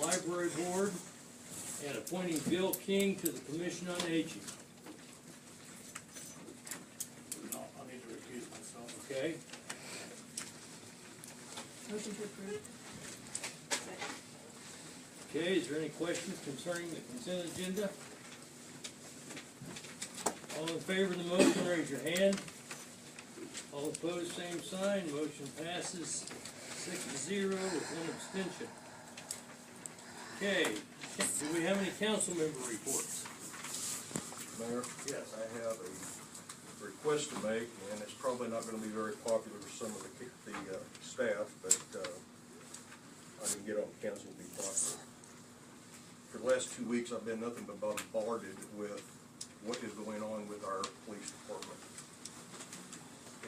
Library Board and appointing Bill King to the Commission on Aging. I'll need to recuse myself. Okay? Motion to approve. Okay, is there any questions concerning the consent agenda? All in favor of the motion, raise your hand. All opposed, same sign. Motion passes 6-0 with one abstention. Okay, do we have any council member reports? Mayor? Yes. I have a request to make, and it's probably not gonna be very popular with some of the staff, but, I didn't get on council to be popular. For the last 2 weeks, I've been nothing but bombarded with what is going on with our police department.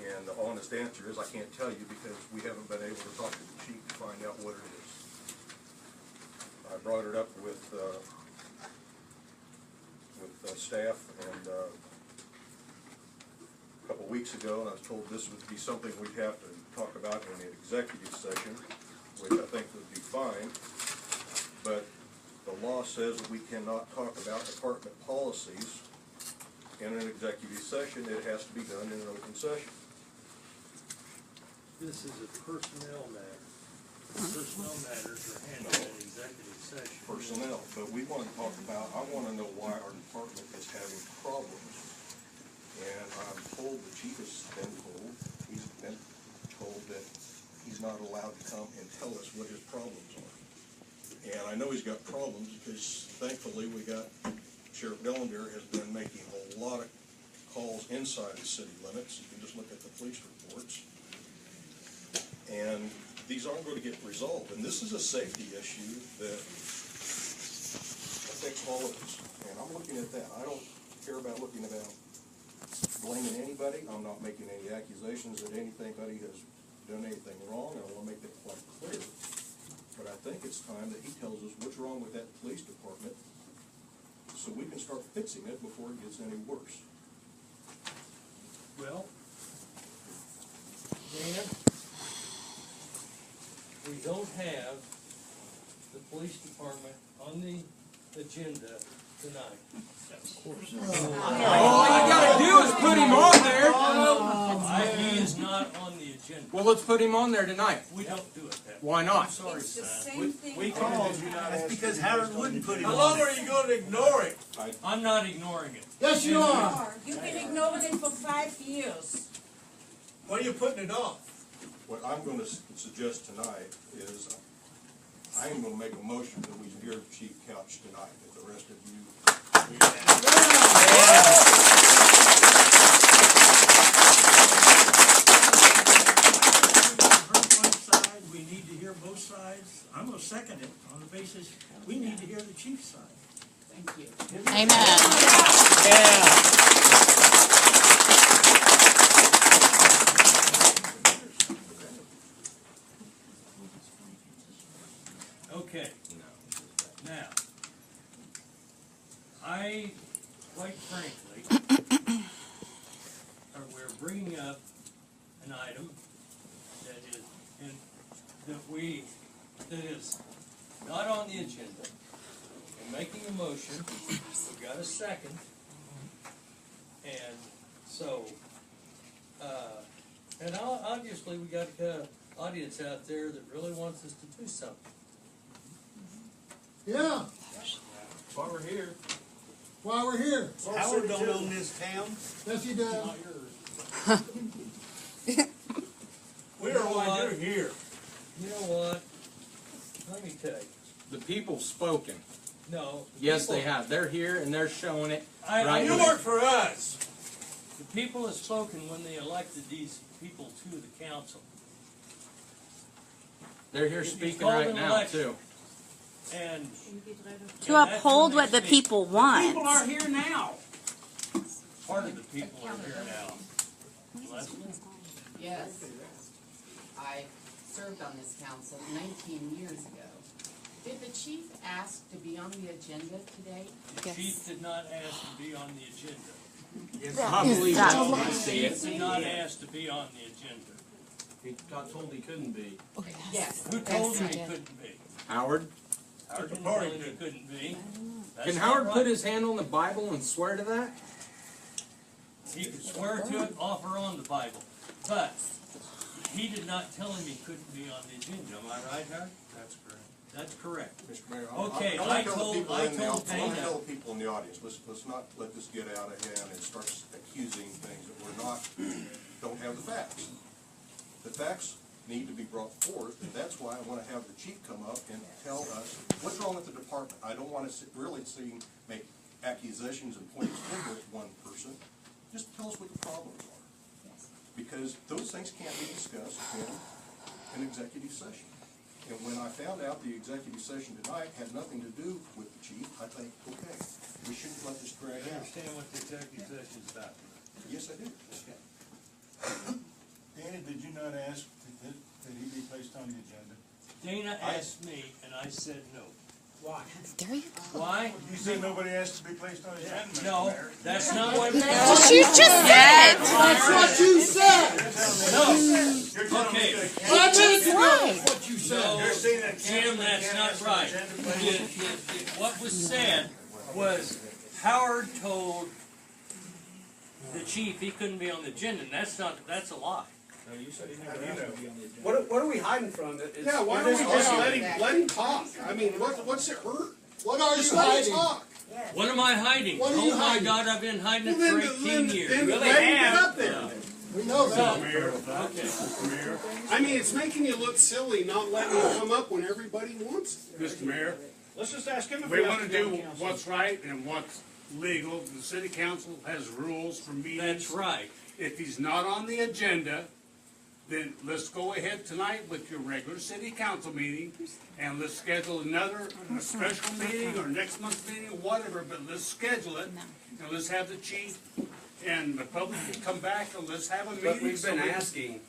And the honest answer is I can't tell you because we haven't been able to talk to the chief to find out what it is. I brought it up with staff and a couple weeks ago, and I was told this would be something we'd have to talk about in an executive session, which I think would be fine. But the law says that we cannot talk about department policies in an executive session. It has to be done in an open session. This is a personnel matter. Personnel matters are handled in executive session. Personnel, but we want to talk about, I want to know why our department is having problems. And I'm told, the chief has been told, he's been told that he's not allowed to come and tell us what his problems are. And I know he's got problems because thankfully we got, Sheriff Dellinger has been making a lot of calls inside the city limits. You can just look at the police reports. And these aren't going to get resolved. And this is a safety issue that affects all of us. And I'm looking at that. I don't care about looking about blaming anybody. I'm not making any accusations that anybody has done anything wrong. I want to make that quite clear. But I think it's time that he tells us what's wrong with that police department so we can start fixing it before it gets any worse. Well, Dan, we don't have the police department on the agenda tonight. All you gotta do is put him on there. He is not on the agenda. Well, let's put him on there tonight. We don't do it that way. Why not? I'm sorry, It's the son. same thing. We called you not. That's because Howard wouldn't put him How on long there. are you going to ignore it? I'm not ignoring it. Yes, you are. You've been ignoring it for 5 years. Why are you putting it off? What I'm going to suggest tonight is I am going to make a motion that we hear Chief Couch tonight, if the rest of you. We need to hear both sides. I'm going to second it on the basis we need to hear the chief's side. Thank you. Amen. Okay. Now, I, quite frankly, we're bringing up an item that is not on the agenda. We're making a motion. We've got a second. And so, and obviously we got an audience out there that really wants us to do something. Yeah, That's why we're here. while we're here. Howard don't own this town. Yes, he does. Not yours. We are why you're here. You know what? Let me tell you. The people's spoken. No. Yes, they have. They're here and they're showing it. I You work for us. The people have spoken when they elected these people to the council. They're here It's speaking called right an now election. too. And To uphold what the people want. People are here now. part of the people are here now. Leslie? Yes, I served on this council 19 years ago. Did the chief ask to be on the agenda today? The chief did not ask to be on the agenda. I believe that it. a I The see chief it. did not ask to be on the agenda. He got told he couldn't be. Yes. Who told him he couldn't be? Howard? Howard didn't tell him he couldn't be. That's Can not Howard right. put his hand on the Bible and swear to that? He could swear to it off or on the Bible, but he did not tell him he couldn't be on the agenda, am I right, Howard? That's correct. That's correct. Mr. Mayor, Okay, wanna I tell the told people in the- Dana. I wanna tell the people in the audience, let's not let this get out of hand and start accusing things that we're not, don't have the facts. The facts need to be brought forth, and that's why I wanna have the chief come up and tell us what's wrong with the department. I don't wanna really see, make accusations and point fingers at one person. Just tell us what the problems are. Because those things can't be discussed in an executive session. And when I found out the executive session tonight had nothing to do with the chief, I think, okay, we shouldn't let this drag I out. understand what the executive session's about. Yes, I do. Danny, did you not ask that he be placed on the agenda? Dana asked me, and I said no. Why? Why? You said nobody asked to be placed on the agenda, Mr. No, Mayor. that's not what. You just said. That's what you said! No, You're telling me okay. that He just lied. what you said. You're saying that Jim, that's can't not ask for right. agenda placement? What was said was Howard told the chief he couldn't be on the agenda, and that's a lie. What are we hiding from? Yeah, why don't we just let him talk? I mean, what's it hurt? What are you hiding? Talk. What am I hiding? What are you Oh my hiding? God, I've been hiding it Well, for 18 years. then Really let him have. get up there. We know that. Mayor, Okay. Mayor, I mean, it's making you look silly not letting him come up when everybody wants it. Mr. Mayor, let's just ask him if we he want has to to do go to council. what's right and what's legal. The city council has rules for meetings. That's right. If he's not on the agenda, then let's go ahead tonight with your regular city council meeting, and let's schedule another special meeting or next month's meeting or whatever, but let's schedule it, and let's have the chief and the public can come back, and let's have a meeting. But we've been asking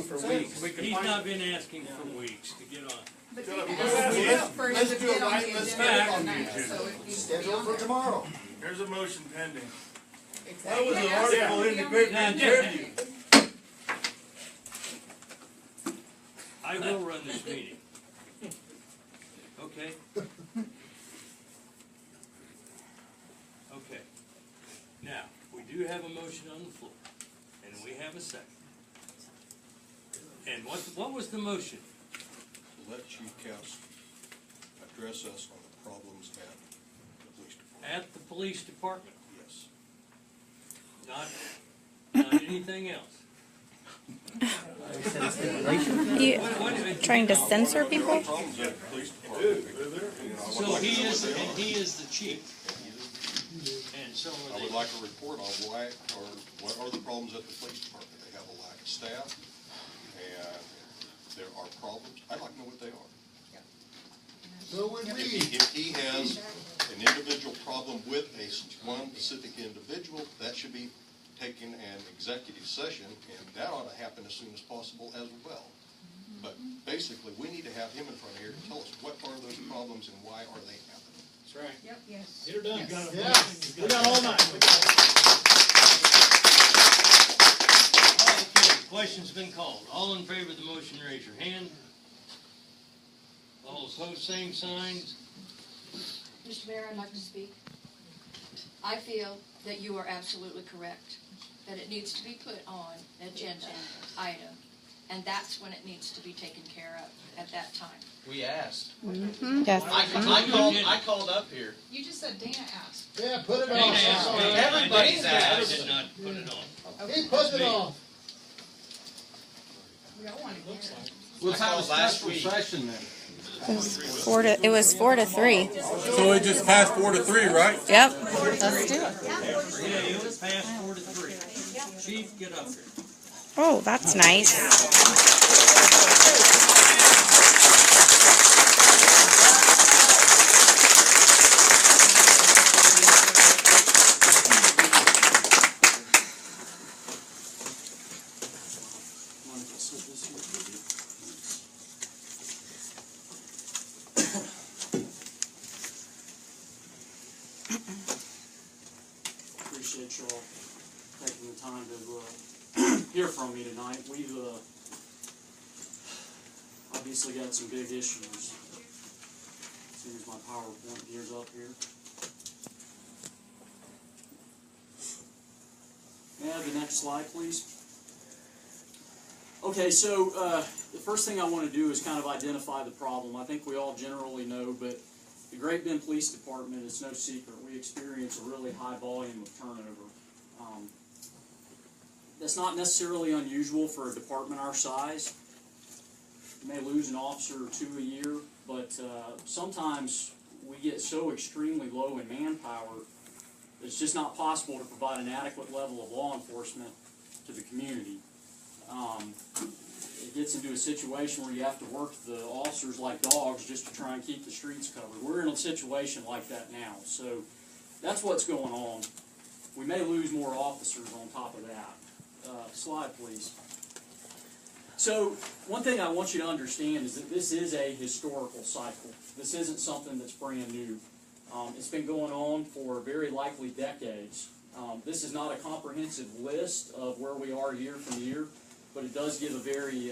for weeks. We can He's find- not been asking for weeks to get on. But Let's he do asked for you let's to do get it on right, the let's agenda get it on the tonight, agenda. so it needs to be Schedule on it for there. tomorrow. There's a motion pending. Exactly. was an He asked for article it to in be the on Great Now, Tribune. I will run this meeting. Okay? Okay. Now, we do have a motion on the floor, and we have a second. And what was the motion? Let Chief Cass address us on the problems at the police department. At the police department, Yes. not anything else. You What- trying to censor people? Problems at the police department. And I would So like to he know is, what they and are. he is the chief, and so I are would they. like a report on why, or what are the problems at the police department? They have a lack of staff, and there are problems. I'd like to know what they are. So would we. If he has an individual problem with one specific individual, that should be taken an executive session, and that ought to happen as soon as possible as well. But basically, we need to have him in front of here to tell us what are those problems and why are they happening. That's right. Yep, yes. Get her done. Yeah, we got all night. Okay, question's been called. All in favor of the motion, raise your hand. All opposed, same signs. Mr. Mayor, I'd like to speak. I feel that you are absolutely correct, that it needs to be put on an agenda item, and that's when it needs to be taken care of at that time. We asked. Yes. I called up here. You just said Dana asked. Yeah, put it Dana asked me, on. and Everybody's I asked. did not put it on. He put it off. We all want to hear it. Let's have a special session then. It was 4 to 3. So it just passed 4-3, right? Yep. Let's do it. Yeah, it was past 4 to 3. Chief, get up here. Oh, that's nice. Appreciate y'all taking the time to hear from me tonight. We've obviously got some big issues. soon as my PowerPoint gears up here. May I have the next slide, please? Okay, so the first thing I want to do is kind of identify the problem. I think we all generally know, but the Great Bend Police Department, it's no secret, we experience a really high volume of turnover. That's not necessarily unusual for a department our size. You may lose an officer or two a year, but sometimes we get so extremely low in manpower that it's just not possible to provide an adequate level of law enforcement to the community. It gets into a situation where you have to work the officers like dogs just to try and keep the streets covered. We're in a situation like that now, so that's what's going on. We may lose more officers on top of that. Slide, please. So, one thing I want you to understand is that this is a historical cycle. This isn't something that's brand new. It's been going on for very likely decades. This is not a comprehensive list of where we are year from year, but it does give a very,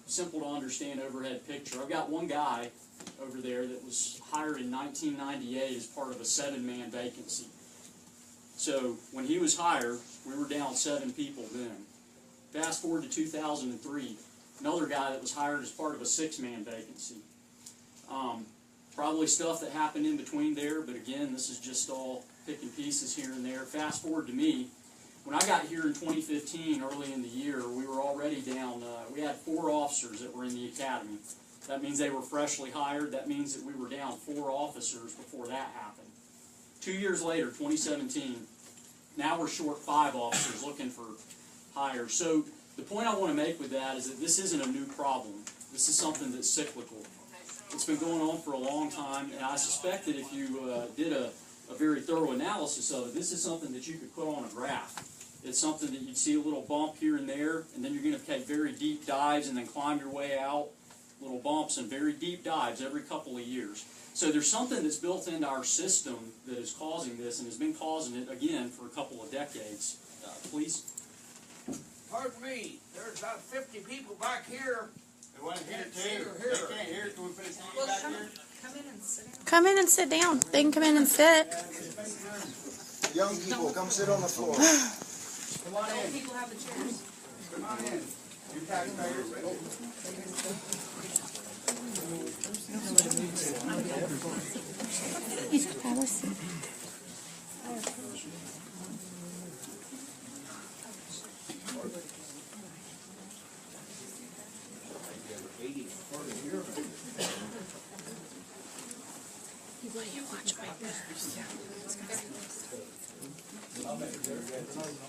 simple to understand overhead picture. I've got one guy over there that was hired in 1998 as part of a 7-man vacancy. So when he was hired, we were down 7 people then. Fast forward to 2003, another guy that was hired as part of a 6-man vacancy. Probably stuff that happened in between there, but again, this is just all picking pieces here and there. Fast forward to me. When I got here in 2015, early in the year, we were already down, we had 4 officers that were in the academy. That means they were freshly hired. That means that we were down 4 officers before that happened. 2 years later, 2017, now we're short 5 officers looking for hires. So the point I want to make with that is that this isn't a new problem. This is something that's cyclical. It's been going on for a long time, and I suspect that if you did a very thorough analysis of it, this is something that you could put on a graph. It's something that you'd see a little bump here and there, and then you're going to take very deep dives and then climb your way out. Little bumps and very deep dives every couple of years. So there's something that's built into our system that is causing this and has been causing it, again, for a couple of decades. Please? Pardon me, there's about 50 people back here. They want to hear too. They can't hear. Can we put a TV back here? Come in and sit down. Come in and sit down. They can come in and sit. Young people, come sit on the floor. Come on in. People have the chairs. Come on in. You taxpayers. Have a seat.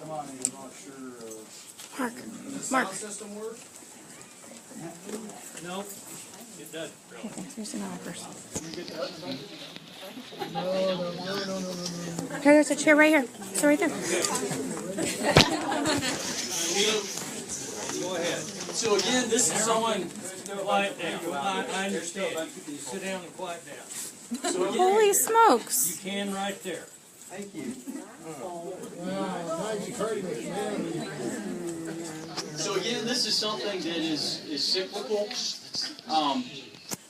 Come on, I'm not sure. Mark. Does the Mark. sound system work? No, it doesn't. Here, here's an offers. No. Here, there's a chair right here. It's right there. Go ahead. So again, this is someone... Quiet down. I understand. You sit down and quiet down. So again, Holy smokes. You can right there. Thank you. So again, this is something that is cyclical.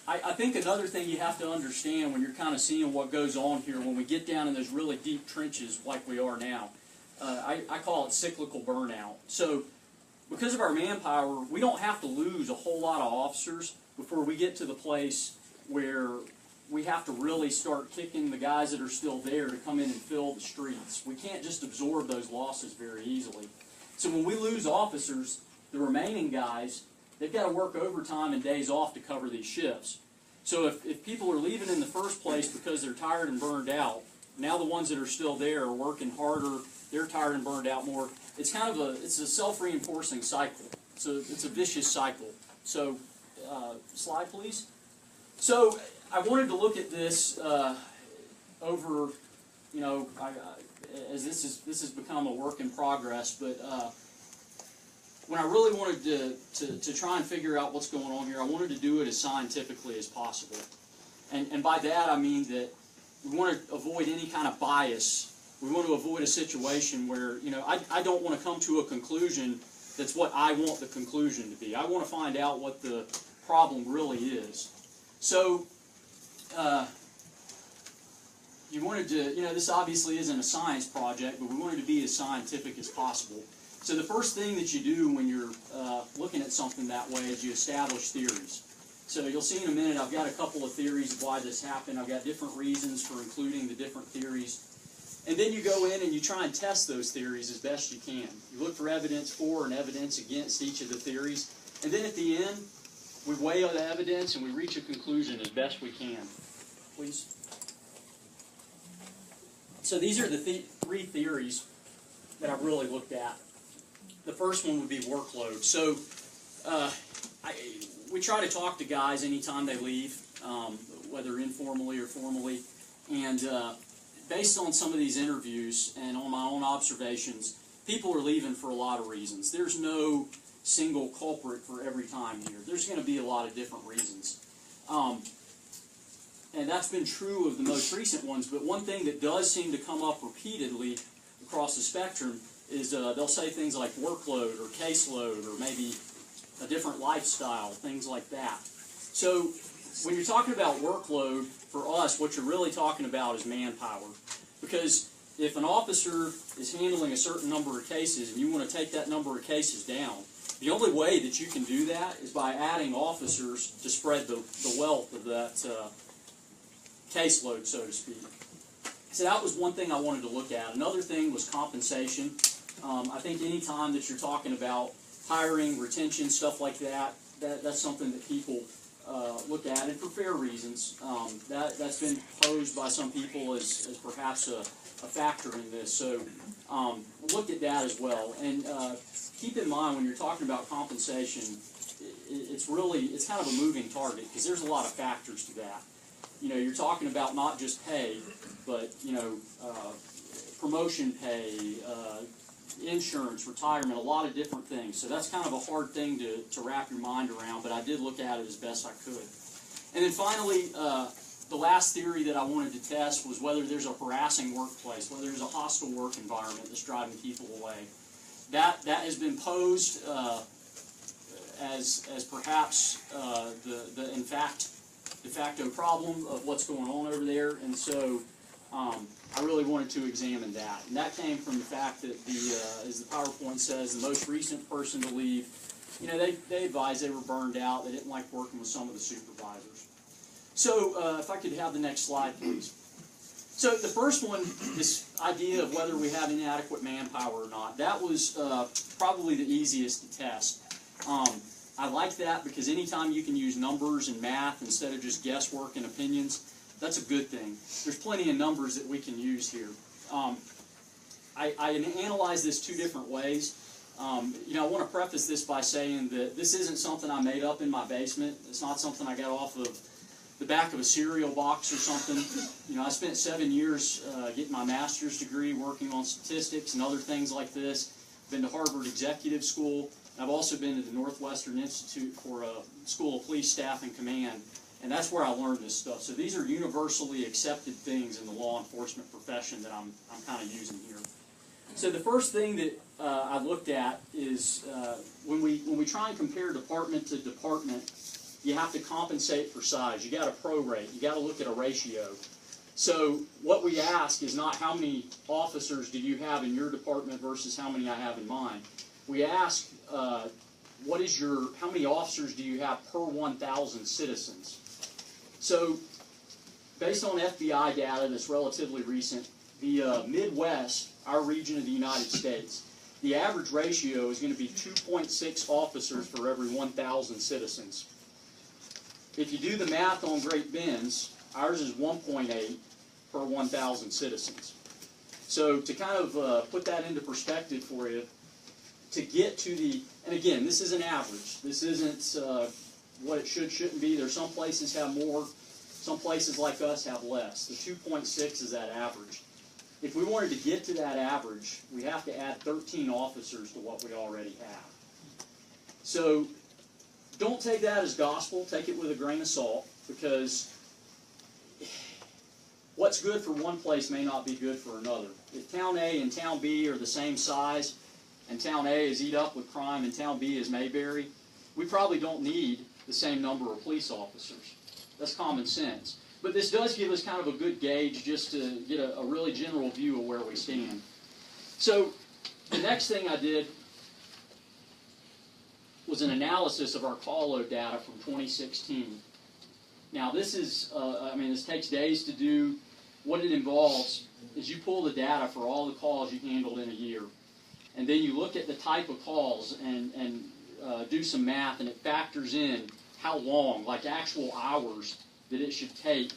I think another thing you have to understand when you're kind of seeing what goes on here, when we get down in those really deep trenches like we are now, I call it cyclical burnout. So because of our manpower, we don't have to lose a whole lot of officers before we get to the place where we have to really start kicking the guys that are still there to come in and fill the streets. We can't just absorb those losses very easily. So when we lose officers, the remaining guys, they've got to work overtime and days off to cover these shifts. So if people are leaving in the first place because they're tired and burned out, now the ones that are still there are working harder, they're tired and burned out more. It's kind of it's a self-reinforcing cycle. So it's a vicious cycle. So slide, please. So I wanted to look at this over, as this has become a work in progress, but when I really wanted to try and figure out what's going on here, I wanted to do it as scientifically as possible. And by that I mean that we want to avoid any kind of bias. We want to avoid a situation where, I don't want to come to a conclusion that's what I want the conclusion to be. I want to find out what the problem really is. So, you wanted to, this obviously isn't a science project, but we wanted to be as scientific as possible. So the first thing that you do when you're looking at something that way is you establish theories. So you'll see in a minute, I've got a couple of theories of why this happened. I've got different reasons for including the different theories. And then you go in and you try and test those theories as best you can. You look for evidence for and evidence against each of the theories. And then at the end, we weigh the evidence and we reach a conclusion as best we can. Please. So these are the three theories that I've really looked at. The first one would be workload. So we try to talk to guys anytime they leave, whether informally or formally. And based on some of these interviews and on my own observations, people are leaving for a lot of reasons. There's no single culprit for every time here. There's going to be a lot of different reasons. And that's been true of the most recent ones, but one thing that does seem to come up repeatedly across the spectrum is they'll say things like workload or caseload or maybe a different lifestyle, things like that. So when you're talking about workload, for us, what you're really talking about is manpower. Because if an officer is handling a certain number of cases and you want to take that number of cases down, the only way that you can do that is by adding officers to spread the wealth of that caseload, so to speak. So that was one thing I wanted to look at. Another thing was compensation. I think any time that you're talking about hiring, retention, stuff like that, that's something that people look at, and for fair reasons. That's been posed by some people as perhaps a factor in this. So look at that as well. And keep in mind when you're talking about compensation, it's kind of a moving target because there's a lot of factors to that. You're talking about not just pay, but promotion pay, insurance, retirement, a lot of different things. So that's kind of a hard thing to wrap your mind around, but I did look at it as best I could. And then finally, the last theory that I wanted to test was whether there's a harassing workplace, whether there's a hostile work environment that's driving people away. That has been posed as perhaps the de facto problem of what's going on over there, and so I really wanted to examine that. And that came from the fact that, as the PowerPoint says, the most recent person to leave, they advised they were burned out, they didn't like working with some of the supervisors. So if I could have the next slide, please. So the first one, this idea of whether we have inadequate manpower or not, that was probably the easiest to test. I like that because anytime you can use numbers and math instead of just guesswork and opinions, that's a good thing. There's plenty of numbers that we can use here. I analyzed this two different ways. I want to preface this by saying that this isn't something I made up in my basement. It's not something I got off of the back of a cereal box or something. I spent 7 years getting my master's degree working on statistics and other things like this. Been to Harvard Executive School. I've also been to the Northwestern Institute for School of Police Staff and Command, and that's where I learned this stuff. So these are universally accepted things in the law enforcement profession that I'm kind of using here. So the first thing that I looked at is when we try and compare department to department, you have to compensate for size. You got to prorate. You got to look at a ratio. So what we ask is not how many officers do you have in your department versus how many I have in mine. We ask how many officers do you have per 1,000 citizens? So based on FBI data that's relatively recent, the Midwest, our region of the United States, the average ratio is going to be 2.6 officers for every 1,000 citizens. If you do the math on Great Bend's, ours is 1.8 per 1,000 citizens. So to kind of put that into perspective for you, to get to and again, this is an average. This isn't what it shouldn't be. There's some places have more, some places like us have less. The 2.6 is that average. If we wanted to get to that average, we have to add 13 officers to what we already have. So don't take that as gospel. Take it with a grain of salt, because what's good for one place may not be good for another. If Town A and Town B are the same size, and Town A is eat up with crime and Town B is Mayberry, we probably don't need the same number of police officers. That's common sense. But this does give us kind of a good gauge just to get a really general view of where we stand. So the next thing I did was an analysis of our call load data from 2016. Now this is, this takes days to do. What it involves is you pull the data for all the calls you handled in a year. And then you look at the type of calls and do some math, and it factors in how long, like actual hours, that it should take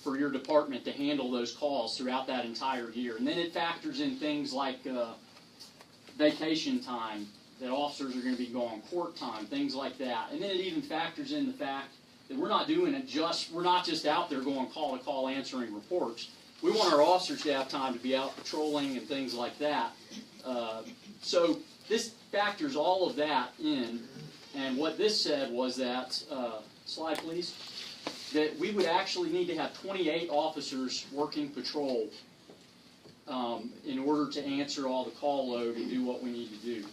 for your department to handle those calls throughout that entire year. And then it factors in things like vacation time, that officers are going to be gone, court time, things like that. And then it even factors in the fact that we're not doing it we're not just out there going call to call answering reports. We want our officers to have time to be out patrolling and things like that. So this factors all of that in, and what this said was that, slide please, that we would actually need to have 28 officers working patrol in order to answer all the call load and do what we need to do.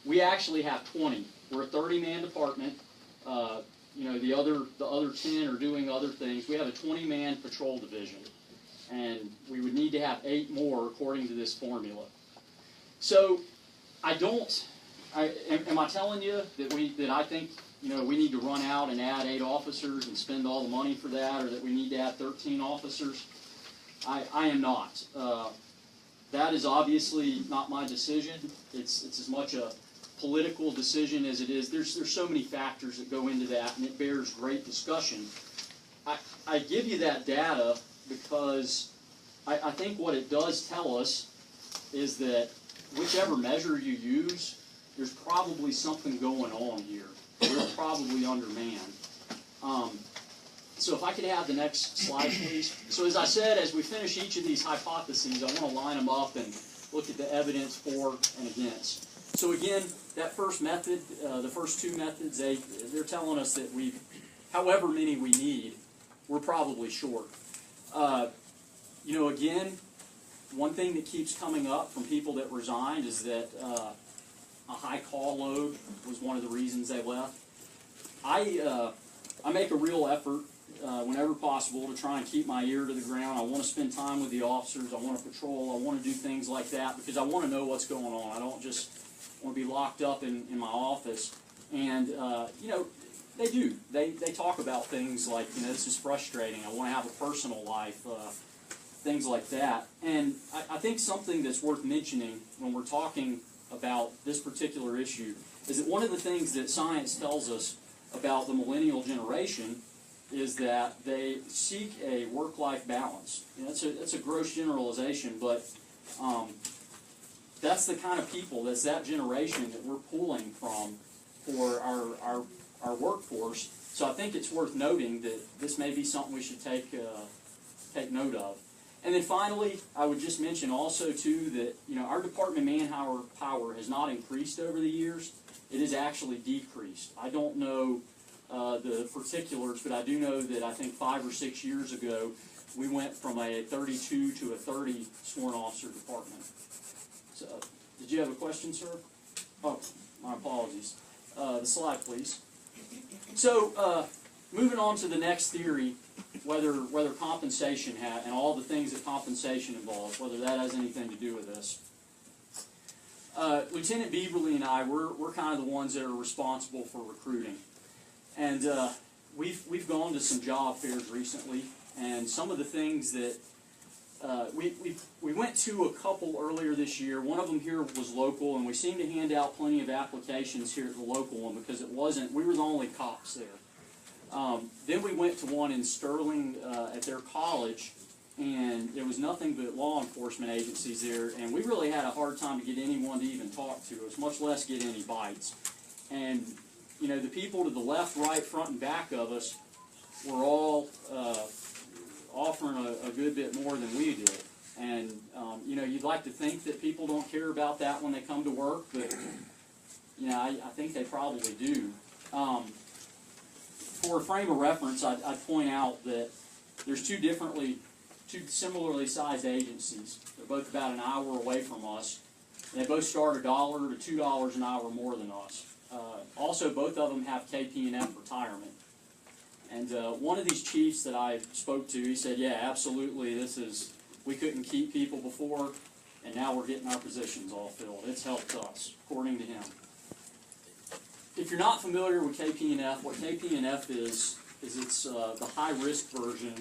We actually have 20. We're a 30-man department. The other 10 are doing other things. We have a 20-man patrol division, and we would need to have 8 more according to this formula. So, am I telling you that I think we need to run out and add 8 officers and spend all the money for that, or that we need to add 13 officers? I am not. That is obviously not my decision. It's as much a political decision as it is. There's so many factors that go into that, and it bears great discussion. I give you that data because I think what it does tell us is that whichever measure you use, there's probably something going on here. We're probably undermanned. So if I could have the next slide, please. So as I said, as we finish each of these hypotheses, I want to line them up and look at the evidence for and against. So again, that first method, the first 2 methods, they're telling us that however many we need, we're probably short. Again, one thing that keeps coming up from people that resigned is that a high call load was one of the reasons they left. I make a real effort whenever possible to try and keep my ear to the ground. I want to spend time with the officers. I want to patrol. I want to do things like that because I want to know what's going on. I don't just want to be locked up in my office. And, they do. They talk about things like, this is frustrating. I want to have a personal life, things like that. And I think something that's worth mentioning when we're talking about this particular issue is that one of the things that science tells us about the millennial generation is that they seek a work-life balance. That's a gross generalization, but that's the kind of people, that's that generation that we're pulling from for our workforce. So I think it's worth noting that this may be something we should take note of. And then finally, I would just mention also too that our department manpower has not increased over the years. It has actually decreased. I don't know the particulars, but I do know that I think 5 or 6 years ago we went from a 32 to a 30 sworn officer department. So, did you have a question, sir? Oh, my apologies. The slide, please. So, moving on to the next theory, whether compensation and all the things that compensation involves, whether that has anything to do with this. Lieutenant Beaverly and I, we're kind of the ones that are responsible for recruiting. And we've gone to some job fairs recently, and some of the things that we went to a couple earlier this year. One of them here was local, and we seemed to hand out plenty of applications here at the local one because we were the only cops there. Then we went to one in Sterling at their college, and there was nothing but law enforcement agencies there, and we really had a hard time to get anyone to even talk to us, much less get any bites. And the people to the left, right, front, and back of us were all offering a good bit more than we did. And, you'd like to think that people don't care about that when they come to work, but, I think they probably do. For a frame of reference, I'd point out that there's two similarly sized agencies. They're both about an hour away from us. They both start $1 to $2 an hour more than us. Also, both of them have KP&F retirement. And one of these chiefs that I spoke to, he said, yeah, absolutely, we couldn't keep people before, and now we're getting our positions all filled. It's helped us, according to him. If you're not familiar with KP&F, what KP&F is it's the high-risk version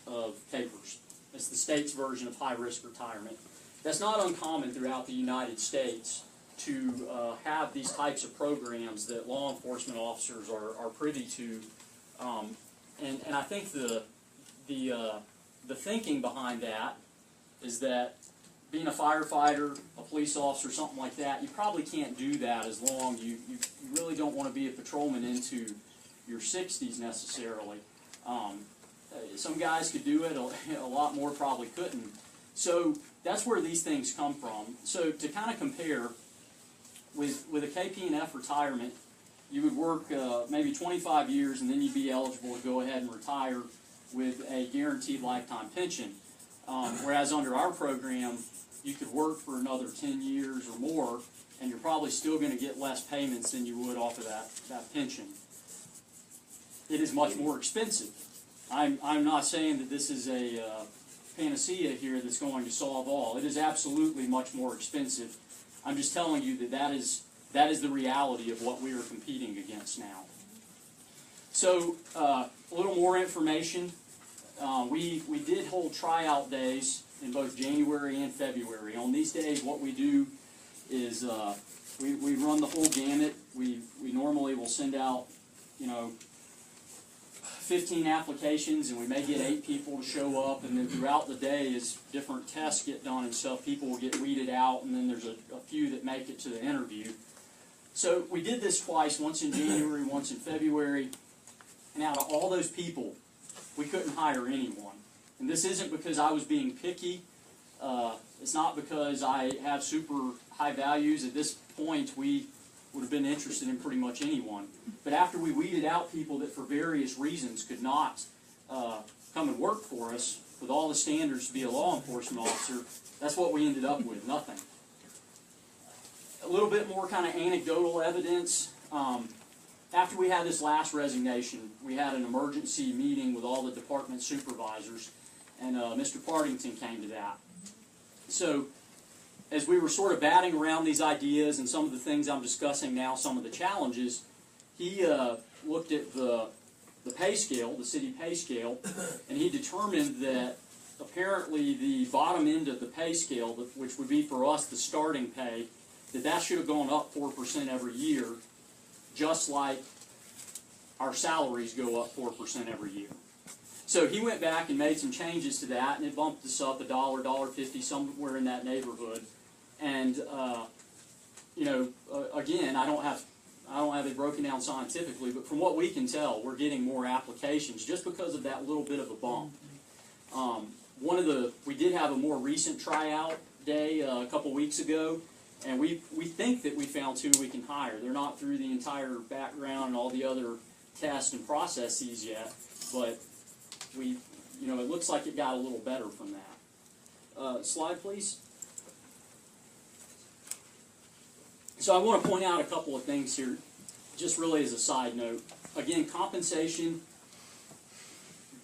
of KPERS. It's the state's version of high-risk retirement. That's not uncommon throughout the United States to have these types of programs that law enforcement officers are privy to. And I think the thinking behind that is that being a firefighter, a police officer, something like that, you probably can't do that as long. You really don't want to be a patrolman into your 60s necessarily. Some guys could do it, a lot more probably couldn't. So that's where these things come from. So to kind of compare, with a KP&F retirement, you would work maybe 25 years and then you'd be eligible to go ahead and retire with a guaranteed lifetime pension. Whereas under our program, you could work for another 10 years or more and you're probably still going to get less payments than you would off of that pension. It is much more expensive. I'm not saying that this is a panacea here that's going to solve all. It is absolutely much more expensive. I'm just telling you that that is the reality of what we are competing against now. So a little more information. We did hold tryout days in both January and February. On these days, what we do is we run the whole gamut. We normally will send out, 15 applications, and we may get 8 people to show up, and then throughout the day, as different tests get done and stuff, people will get weeded out, and then there's a few that make it to the interview. So we did this twice, once in January, once in February, and out of all those people, we couldn't hire anyone. And this isn't because I was being picky. It's not because I have super high values. At this point, we would have been interested in pretty much anyone. But after we weeded out people that for various reasons could not come and work for us with all the standards to be a law enforcement officer, that's what we ended up with, nothing. A little bit more kind of anecdotal evidence. After we had this last resignation, we had an emergency meeting with all the department supervisors, and Mr. Partington came to that. So as we were sort of batting around these ideas and some of the things I'm discussing now, some of the challenges, he looked at the pay scale, the city pay scale, and he determined that apparently the bottom end of the pay scale, which would be for us the starting pay, that should have gone up 4% every year, just like our salaries go up 4% every year. So he went back and made some changes to that, and it bumped us up $1, $1.50, somewhere in that neighborhood. And again, I don't have it broken down scientifically, but from what we can tell, we're getting more applications just because of that little bit of a bump. We did have a more recent tryout day a couple weeks ago, and we think that we found 2 we can hire. They're not through the entire background and all the other tests and processes yet, but it looks like it got a little better from that. Slide, please. So I want to point out a couple of things here, just really as a side note. Again, compensation,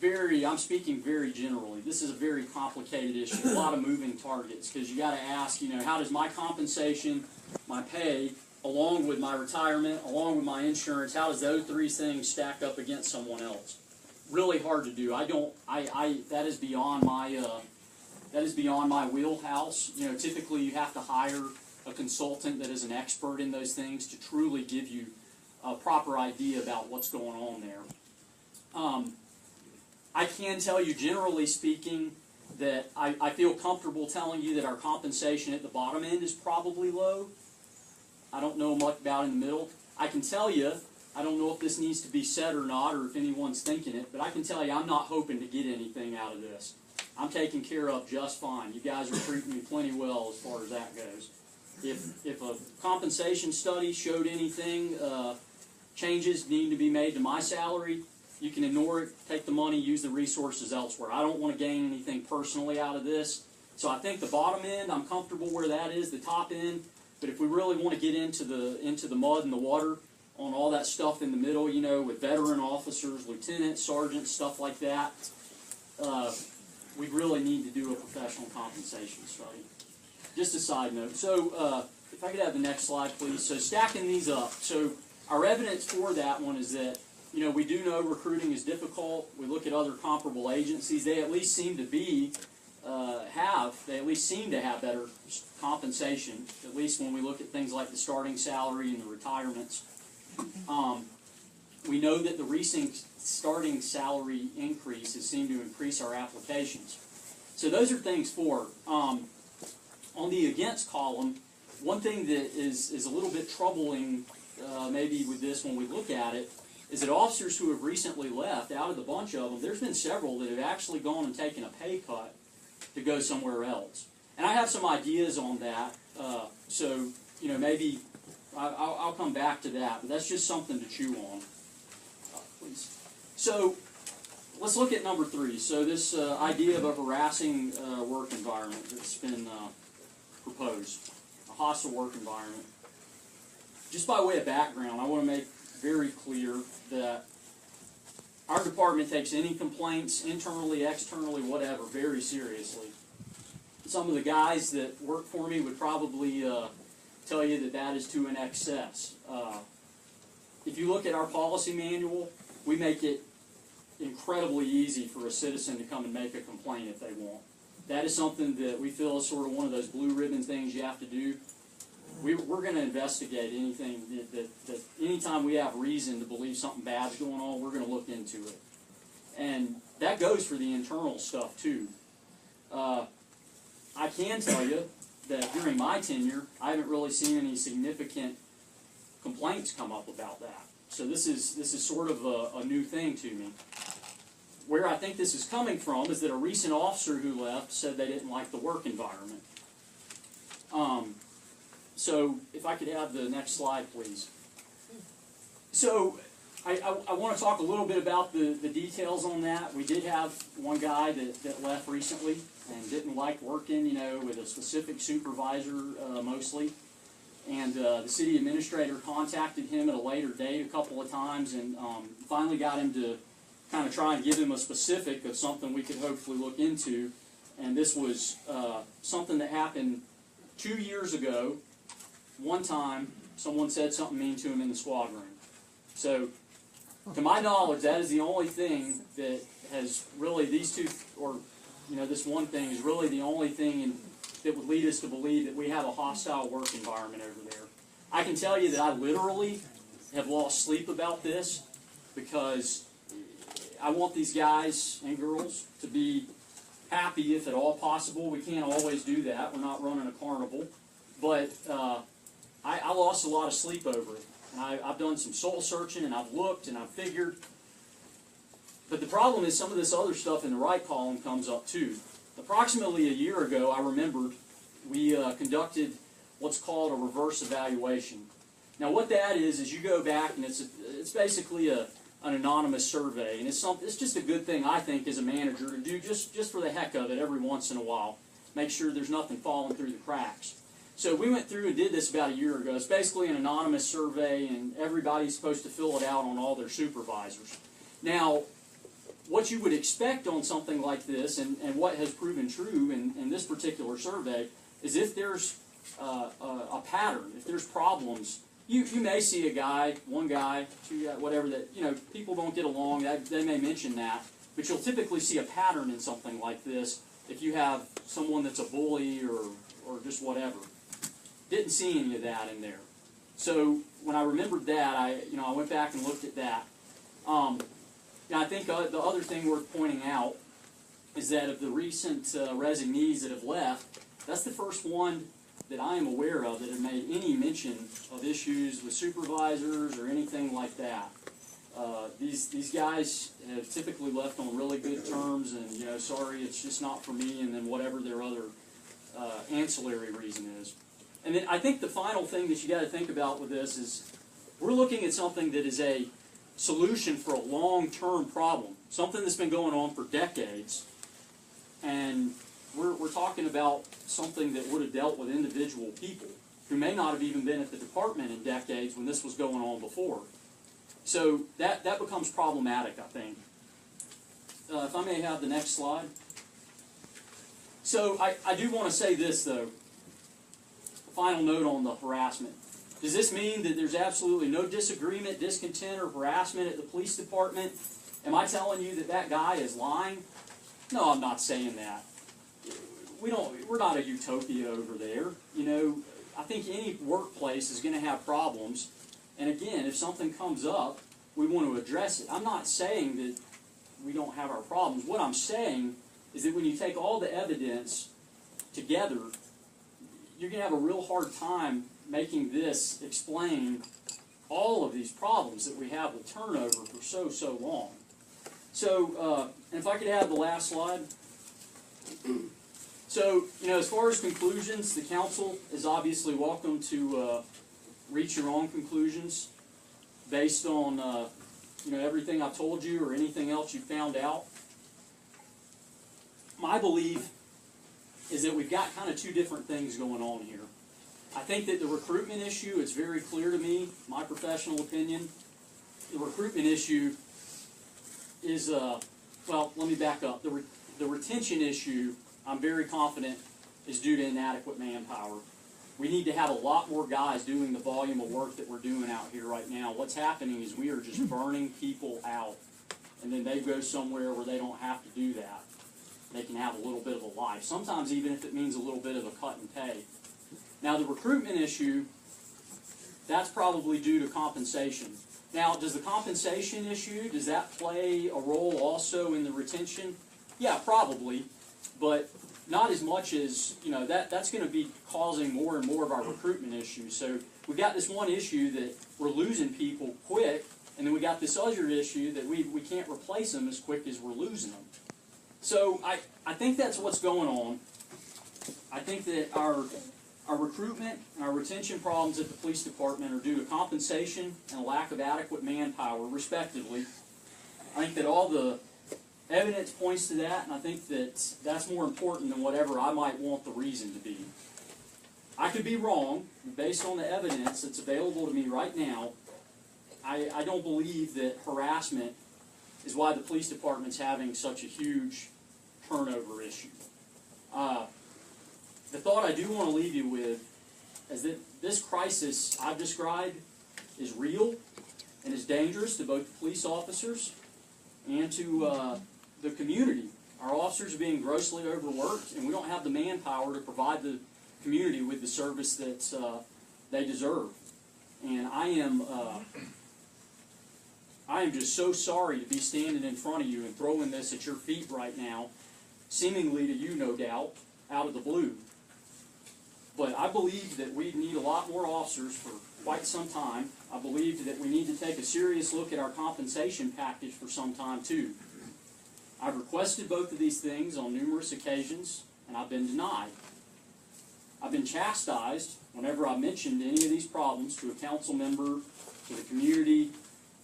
I'm speaking very generally. This is a very complicated issue, a lot of moving targets, because you got to ask, how does my compensation, my pay, along with my retirement, along with my insurance, how does those 3 things stack up against someone else? Really hard to do. That is beyond my wheelhouse. Typically you have to hire a consultant that is an expert in those things to truly give you a proper idea about what's going on there. I can tell you, generally speaking, that I feel comfortable telling you that our compensation at the bottom end is probably low. I don't know much about in the middle. I can tell you, I don't know if this needs to be said or not, or if anyone's thinking it, but I can tell you I'm not hoping to get anything out of this. I'm taken care of just fine. You guys are treating me plenty well as far as that goes. If a compensation study showed anything, changes need to be made to my salary, you can ignore it, take the money, use the resources elsewhere. I don't want to gain anything personally out of this. So I think the bottom end, I'm comfortable where that is, the top end. But if we really want to get into the mud and the water, on all that stuff in the middle, you know, with veteran officers, lieutenants, sergeants, stuff like that, we really need to do a professional compensation study. Just a side note. So, if I could have the next slide, please. So, stacking these up. So, our evidence for that one is that, you know, we do know recruiting is difficult. We look at other comparable agencies. They at least seem to be, they at least seem to have better compensation, at least when we look at things like the starting salary and the retirements. We know that the recent starting salary increases seem to increase our applications. So those are things for. On the against column, one thing that is a little bit troubling maybe with this when we look at it is that officers who have recently left, out of the bunch of them, there's been several that have actually gone and taken a pay cut to go somewhere else. And I have some ideas on that, so, you know, maybe I'll come back to that, but that's just something to chew on. Please. So, let's look at number 3. So this idea of a harassing work environment that's been proposed, a hostile work environment. Just by way of background, I want to make very clear that our department takes any complaints, internally, externally, whatever, very seriously. Some of the guys that work for me would probably tell you that that is to an excess. If you look at our policy manual, we make it incredibly easy for a citizen to come and make a complaint if they want. That is something that we feel is sort of one of those blue ribbon things you have to do. We're going to investigate anything that anytime we have reason to believe something bad's going on, we're going to look into it. And that goes for the internal stuff too. I can tell you that during my tenure, I haven't really seen any significant complaints come up about that. So this is sort of a new thing to me. Where I think this is coming from is that a recent officer who left said they didn't like the work environment. So if I could have the next slide, please. So I want to talk a little bit about the details on that. We did have one guy that left recently and didn't like working, you know, with a specific supervisor mostly. And the city administrator contacted him at a later date a couple of times and finally got him to kind of try and give him a specific of something we could hopefully look into. And this was something that happened 2 years ago. One time, someone said something mean to him in the squad room. So, to my knowledge, that is the only thing that has really, these two, or, you know, this one thing is really the only thing that would lead us to believe that we have a hostile work environment over there. I can tell you that I literally have lost sleep about this because I want these guys and girls to be happy if at all possible. We can't always do that. We're not running a carnival. But I lost a lot of sleep over it. And I've done some soul searching, and I've looked, and I've figured. But the problem is some of this other stuff in the right column comes up too. Approximately a year ago, I remembered, we conducted what's called a reverse evaluation. Now what that is you go back, and it's basically an anonymous survey. And it's just a good thing, I think, as a manager to do just for the heck of it every once in a while. Make sure there's nothing falling through the cracks. So we went through and did this about a year ago. It's basically an anonymous survey, and everybody's supposed to fill it out on all their supervisors. Now, what you would expect on something like this, and what has proven true in this particular survey, is if there's a pattern, if there's problems, you may see a guy, one guy, two guys, whatever, that, you know, people don't get along, they may mention that, but you'll typically see a pattern in something like this if you have someone that's a bully or just whatever. Didn't see any of that in there. So when I remembered that, I went back and looked at that. And I think the other thing worth pointing out is that of the recent resignees that have left, that's the first one that I am aware of that have made any mention of issues with supervisors or anything like that. These guys have typically left on really good terms, and, you know, sorry, it's just not for me, and then whatever their other ancillary reason is. And then I think the final thing that you got to think about with this is we're looking at something that is a solution for a long-term problem, something that's been going on for decades, and we're talking about something that would have dealt with individual people. who may not have even been at the department in decades when this was going on before. So that becomes problematic, I think. If I may have the next slide. So I do want to say this, though. Final note on the harassment. Does this mean that there's absolutely no disagreement, discontent, or harassment at the police department? Am I telling you that that guy is lying? No, I'm not saying that. We're not a utopia over there. You know, I think any workplace is going to have problems. And again, if something comes up, we want to address it. I'm not saying that we don't have our problems. What I'm saying is that when you take all the evidence together, you're going to have a real hard time making this explain all of these problems that we have with turnover for so long. So, and if I could have the last slide. So, you know, as far as conclusions, the council is obviously welcome to reach your own conclusions based on, you know, everything I told you or anything else you found out. My belief is that we've got kind of two different things going on here. I think that the recruitment issue, it's very clear to me, my professional opinion, the recruitment issue is, well, let me back up. The retention issue, I'm very confident, is due to inadequate manpower. We need to have a lot more guys doing the volume of work that we're doing out here right now. What's happening is we are just burning people out, and then they go somewhere where they don't have to do that. They can have a little bit of a life, sometimes even if it means a little bit of a cut in pay. Now, the recruitment issue, that's probably due to compensation. Now, does the compensation issue, does that play a role also in the retention? Yeah, probably, but not as much as, you know, that's going to be causing more and more of our recruitment issues. So we've got this one issue that we're losing people quick, and then we got this other issue that we can't replace them as quick as we're losing them. So I think that's what's going on. I think that our recruitment and our retention problems at the police department are due to compensation and a lack of adequate manpower, respectively. I think that all the evidence points to that, and I think that that's more important than whatever I might want the reason to be. I could be wrong, based on the evidence that's available to me right now. I don't believe that harassment is why the police department's having such a huge turnover issue. The thought I do want to leave you with is that this crisis I've described is real and is dangerous to both the police officers and to the community. Our officers are being grossly overworked, and we don't have the manpower to provide the community with the service that they deserve. And I am just so sorry to be standing in front of you and throwing this at your feet right now, seemingly to you, no doubt, out of the blue. But I believe that we need a lot more officers for quite some time. I believe that we need to take a serious look at our compensation package for some time, too. I've requested both of these things on numerous occasions, and I've been denied. I've been chastised whenever I mentioned any of these problems to a council member, to the community.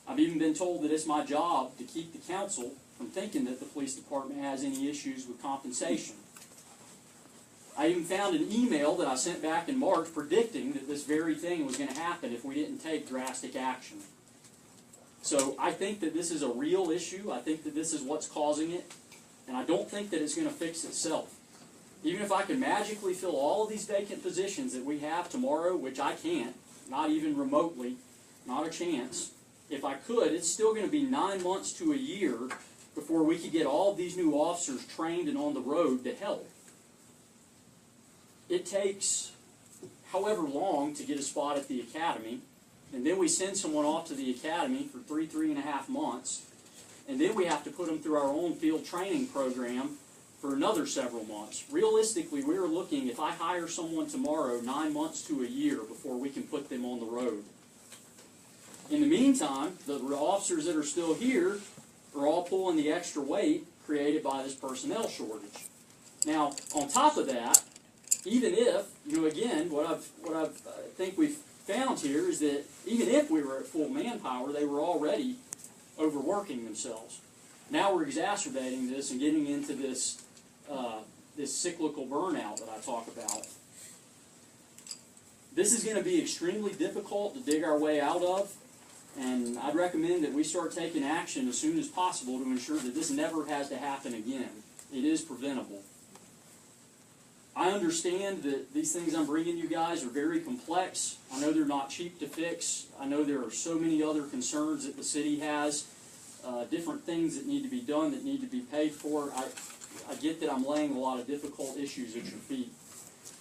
I've even been told that it's my job to keep the council from thinking that the police department has any issues with compensation. I even found an email that I sent back in March predicting that this very thing was going to happen if we didn't take drastic action. So I think that this is a real issue. I think that this is what's causing it, and I don't think that it's going to fix itself. Even if I can magically fill all of these vacant positions that we have tomorrow, which I can't, not even remotely, not a chance. If I could, it's still going to be 9 months to a year before we could get all of these new officers trained and on the road to help. It takes however long to get a spot at the academy, and then we send someone off to the academy for 3.5 months, and then we have to put them through our own field training program for another several months. Realistically, we're looking, if I hire someone tomorrow, 9 months to a year before we can put them on the road. In the meantime, the officers that are still here are all pulling the extra weight created by this personnel shortage. Now, on top of that, even if, you know, again, what I think we've found here is that even if we were at full manpower, they were already overworking themselves. Now we're exacerbating this and getting into this this cyclical burnout that I talk about. this is gonna be extremely difficult to dig our way out of, and I'd recommend that we start taking action as soon as possible to ensure that this never has to happen again. It is preventable. I understand that these things I'm bringing you guys are very complex. I know they're not cheap to fix. I know there are so many other concerns that the city has, different things that need to be done, that need to be paid for. I get that I'm laying a lot of difficult issues at your feet.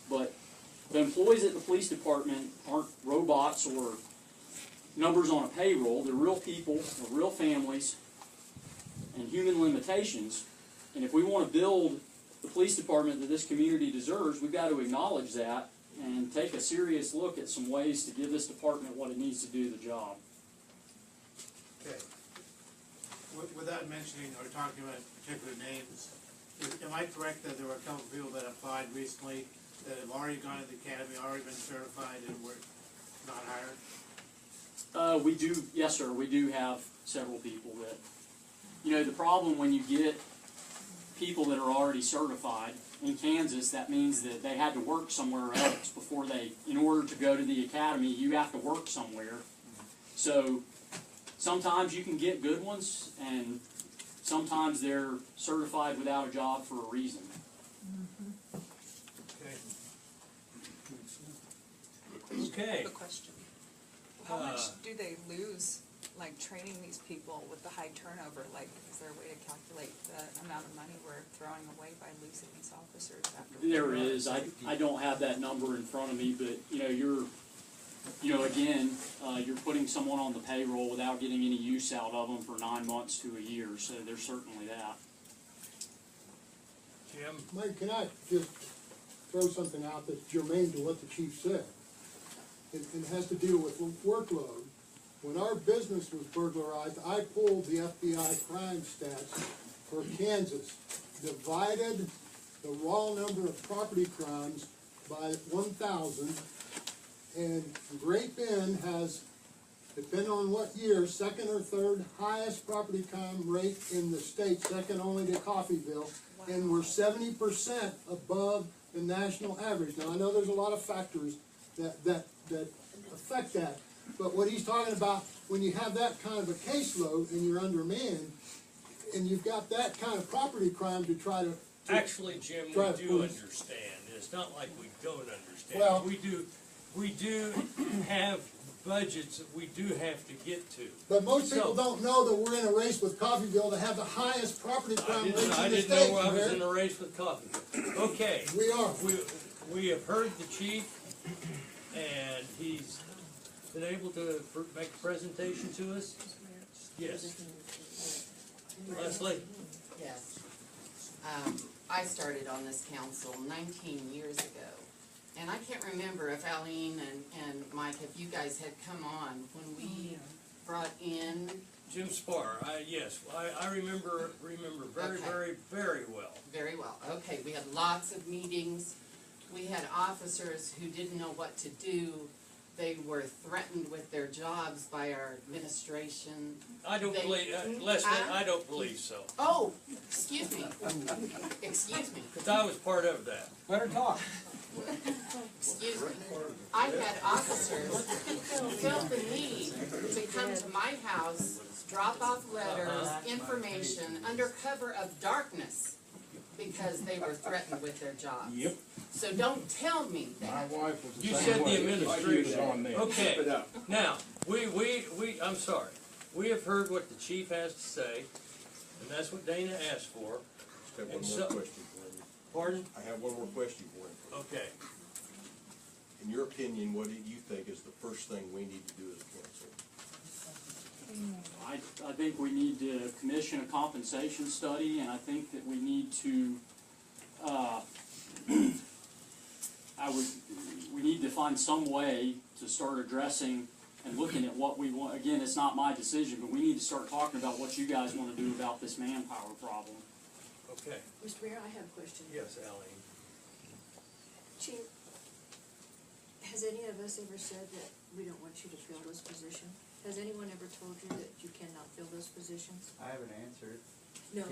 But the employees at the police department aren't robots or numbers on a payroll. They're real people with real families and human limitations. And if we want to build the police department that this community deserves, we've got to acknowledge that and take a serious look at some ways to give this department what it needs to do the job. Okay. Without mentioning or talking about particular names, am I correct that there were a couple of people that applied recently that have already gone to the academy, already been certified, and were not hired? We do, yes sir, we do have several people that, you know, the problem when you get people that are already certified in Kansas, that means that they had to work somewhere else before they, in order to go to the academy, you have to work somewhere. So sometimes you can get good ones, and sometimes they're certified without a job for a reason. Okay. A question. How much do they lose, like, training these people with the high turnover? Like, is there a way to calculate the amount of money we're throwing away by losing these officers after? There is. I don't have that number in front of me, but, again, you're putting someone on the payroll without getting any use out of them for 9 months to a year, so there's certainly that. Jim? Mike, can I just throw something out that's germane to what the chief said? It has to do with workload. When our business was burglarized, I pulled the FBI crime stats for Kansas, divided the raw number of property crimes by 1,000, and Great Bend has, depending on what year, second or third highest property crime rate in the state, second only to Coffeyville, and we're 70% above the national average. Now, I know there's a lot of factors that affect that, but what he's talking about, when you have that kind of a caseload and you're undermanned, and you've got that kind of property crime to try to Actually, Jim, we do understand. It's not like we don't understand. Well, we do have budgets that we do have to get to. But most people don't know that we're in a race with Coffeyville to have the highest property crime rates in the state. I didn't know I was in a race with Coffeyville. Okay. We are. We have heard the chief, and he's been able to make a presentation to us. Yes. Leslie? Yes. I started on this council 19 years ago. And I can't remember if Aline and Mike, if you guys had come on when we brought in Jim Spar, yes, I remember very, Okay. very, very well. Very well. Okay, we had lots of meetings. We had officers who didn't know what to do. They were threatened with their jobs by our administration. I don't believe, Leslie, I don't believe so. Oh, excuse me. Excuse me. Because I was part of that. Let her talk. Excuse me. I had officers who felt the need to come to my house, drop off letters, information, under cover of darkness, because they were threatened with their jobs. Yep. So don't tell me that. My wife was the You same said the way. administration. Okay, now, I'm sorry. We have heard what the chief has to say, and that's what Dana asked for. Just have one And more so- question for you. Pardon? I have one more question for you. Okay. In your opinion, what do you think is the first thing we need to do as a council? I think we need to commission a compensation study, and I think that we need to, we need to find some way to start addressing and looking at what we want. Again, it's not my decision, but we need to start talking about what you guys want to do about this manpower problem. Okay. Mr. Mayor, I have a question. Yes, Aline. Chief, has any of us ever said that we don't want you to fill this position? Has anyone ever told you that you cannot fill those positions? I haven't answered. No,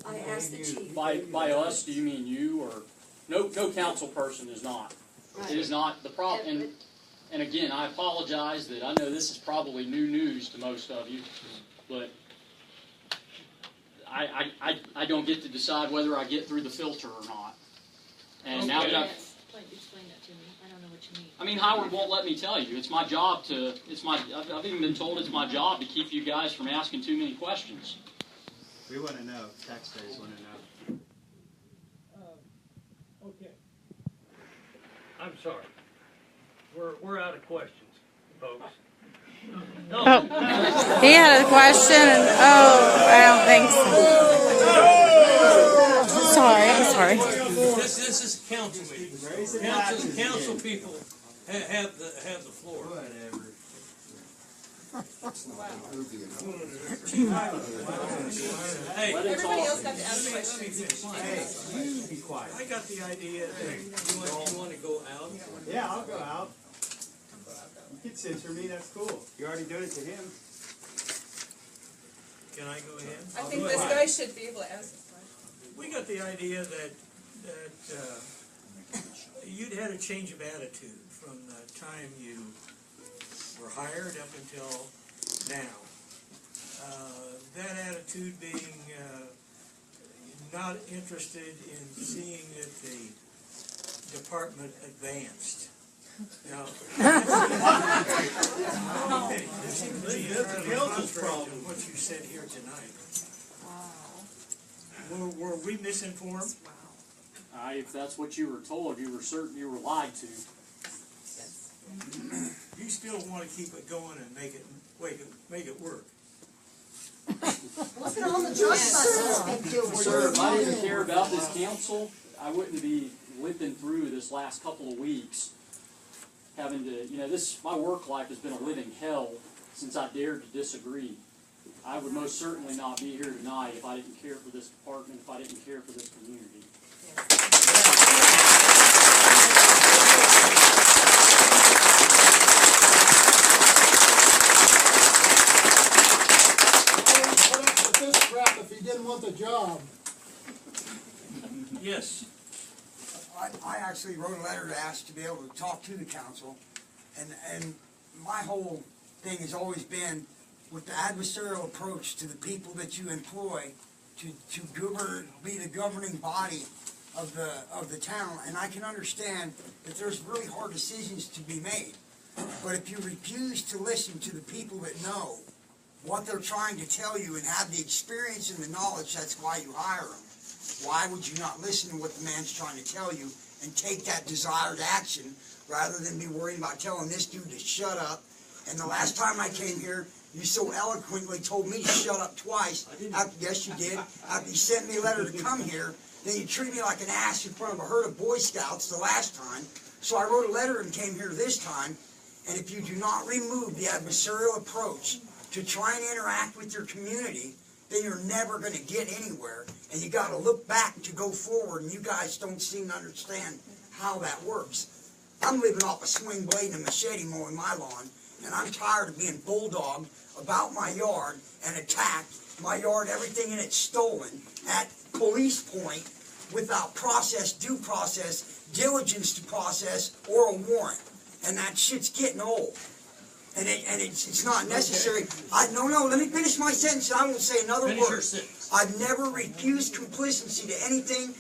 I asked the chief. By us, do you mean you, or, no council person is not. It is not, the problem, and and again, I apologize that I know this is probably new news to most of you, but I don't get to decide whether I get through the filter or not. And now that I've... Explain that to me. I don't know what you mean. I mean, Howard won't let me tell you. It's my job to, I've even been told it's my job to keep you guys from asking too many questions. We want to know. Taxpayers want to know. Okay. I'm sorry. We're out of questions, folks. No. Oh, he had a question. Oh, I don't think so. Sorry, I'm sorry. This is council meeting. Council people have the floor. Whatever. Hey, Everybody else got to ask questions. Hey, you be quiet. I got the idea that you want to go out? Yeah, I'll go out. You can censor me, that's cool. You already did it to him. can I go ahead? I think this guy should be able to ask a question. We got the idea that you'd had a change of attitude from the time you were hired up until now. That attitude being not interested in seeing that the department advanced. Now, this seems to be entirely contrary to what you said here tonight. Were we misinformed? If that's what you were told, you were certain you were lied to. You still want to keep it going and make it work. Look at all the drug buses. Sir, if I didn't care about this council, I wouldn't be limping through this last couple of weeks, having to, my work life has been a living hell since I dared to disagree. I would most certainly not be here tonight if I didn't care for this department, if I didn't care for this community. This crap if he didn't want the job. Yes. I actually wrote a letter to ask to be able to talk to the council, and my whole thing has always been with the adversarial approach to the people that you employ to be the governing body of the town. And I can understand that there's really hard decisions to be made, but if you refuse to listen to the people that know what they're trying to tell you and have the experience and the knowledge, that's why you hire them. Why would you not listen to what the man's trying to tell you and take that desired action rather than be worried about telling this dude to shut up? And the last time I came here, you so eloquently told me to shut up twice. Yes, you did. After you sent me a letter to come here, then you treated me like an ass in front of a herd of Boy Scouts the last time. So I wrote a letter and came here this time. And if you do not remove the adversarial approach to try and interact with your community, then you're never going to get anywhere. And you got to look back to go forward, and you guys don't seem to understand how that works. I'm living off a swing blade and a machete mowing my lawn, and I'm tired of being bulldogged about my yard and attacked, my yard, everything in it stolen at police point without process, due process, diligence to process, or a warrant. And that shit's getting old. And it's not necessary. No, let me finish my sentence and I won't say another word. I've never refused complacency to anything.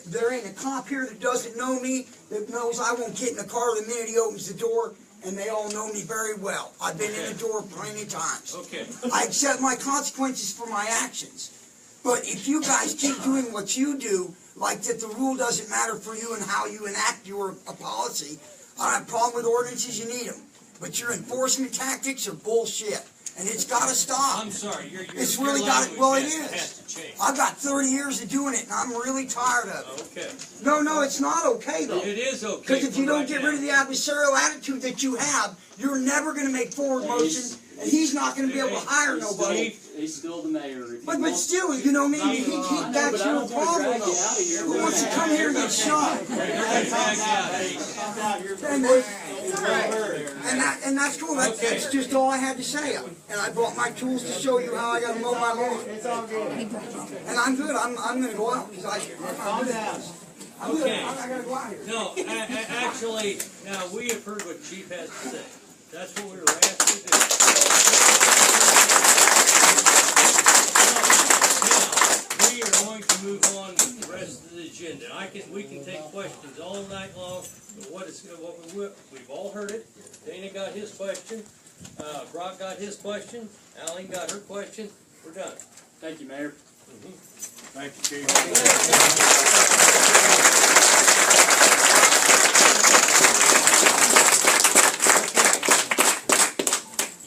There ain't a cop here that doesn't know me, that knows I won't get in the car the minute he opens the door, and they all know me very well. I've been in the door plenty of times. Okay. I accept my consequences for my actions. But if you guys keep doing what you do, like that the rule doesn't matter for you and how you enact your policy, I don't have a problem with ordinances, you need them. But your enforcement tactics are bullshit, and it's got to stop. I'm sorry, it's really got to. Well, it is. I've got 30 years of doing it, and I'm really tired of it. Okay. No, it's not okay though. It is okay. Because if you don't get rid of the adversarial attitude that you have, you're never going to make forward motion, and he's not going to be able to hire nobody. He's still the mayor. But still, you know what I mean? That's your problem. Who wants to come here and get shot? And that's cool. That's just all I had to say. And I brought my tools to show you how I got to mow my lawn. And I'm good. I'm going to go out because calm down. Okay. I gotta go out here. No, actually, now, we have heard what Chief has to say. That's what we were asked to do. Now, we are going to move on with the rest of the agenda. We can take questions all night long, but we've all heard it. Dana got his question, Brock got his question, Alan got her question, we're done. Thank you, Mayor. Thank you, Chief.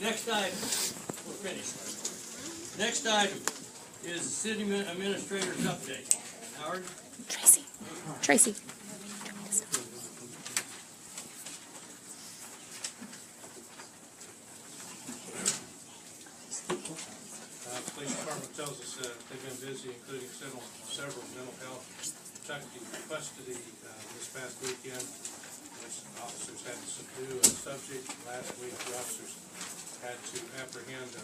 Next item, we're finished. Next item is the city administrator's update. Howard? Tracy. Police department tells us that they've been busy, including several mental health custody this past weekend, which officers had to subdue a subject. Last week, the officers had to apprehend a